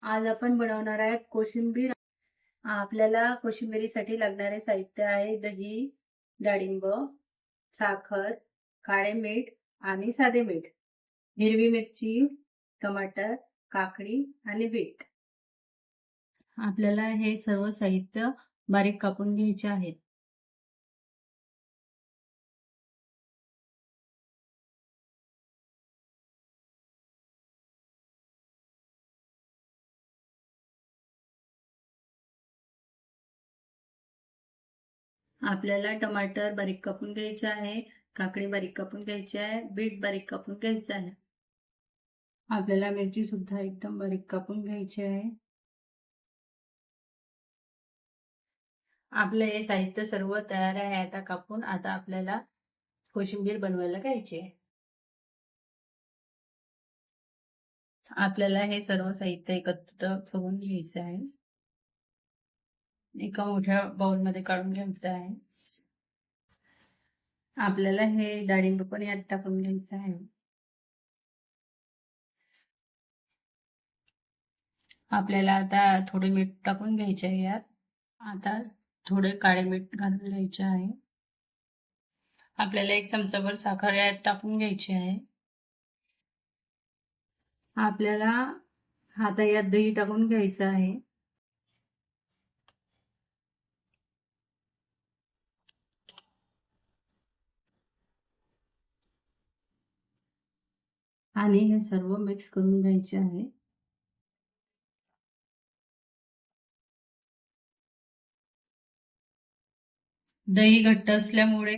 आज आपण बनवणार आहे कोशिंबीर. आपल्याला कोशिंबिरीसाठी लागणारे साहित्य आहे दही, डाळिंब, साखर, काळे मीठ आणि साधे मीठ, हिरवी मिरची, टमाटर, काकडी आणि बीट. आपल्याला हे सर्व साहित्य बारीक कापून घ्यायचे आहेत. आपल्याला टमाटर बारीक कापून घ्यायचे आहे, काकडी बारीक कापून घ्यायची आहे, बीट बारीक कापून घ्यायचं आहे. आपल्याला मिरची सुद्धा एकदम बारीक कापून घ्यायची आहे. आपलं हे साहित्य सर्व तयार आहे आता कापून. आता आपल्याला कोशिंबीर बनवायला घ्यायची आहे. आपल्याला हे सर्व साहित्य एकत्र करून घ्यायचं आहे. एका मोठ्या बाउलमध्ये काढून घ्यायचं आहे. आपल्याला हे डाळिंब पण यात टाकून घ्यायचं आहे. आपल्याला आता थोडे मीठ टाकून घ्यायचे आहे यात. आता थोडे काळे मीठ घालून घ्यायचे आहे. आपल्याला 1 चमचाभर साखर यात टाकून घ्यायची आहे. आपल्याला आता यात दही टाकून घ्यायचं आहे. आणि हे सर्व मिक्स करून घ्यायचे आहे. दही घट्ट असल्यामुळे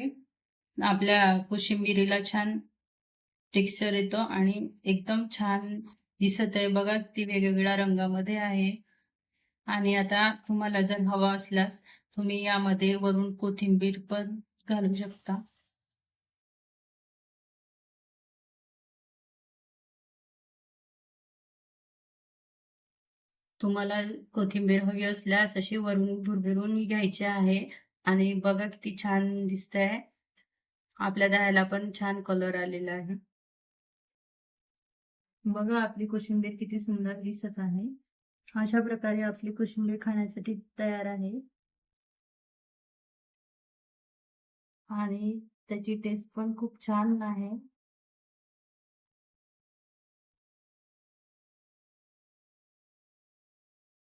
आपल्या कोशिंबिरीला छान टेक्स्चर येतं आणि एकदम छान दिसत आहे बघा. ती वेगवेगळ्या रंगामध्ये आहे. आणि आता तुम्हाला जर हवा असल्यास तुम्ही यामध्ये वरून कोथिंबीर पण घालू शकता. तुम्हाला कोथिंबीर हवी असल्यास अशी वरून भुरभुरून घ्यायची आहे. आणि बघा किती छान दिसतंय. आपल्या दह्याला पण छान कलर आलेला आहे. बघा आपली कोशिंबीर किती सुंदर दिसत आहे. अशा प्रकारे आपली कोशिंबीर खाण्यासाठी तयार आहे. आणि त्याची टेस्ट पण खूप छान आहे.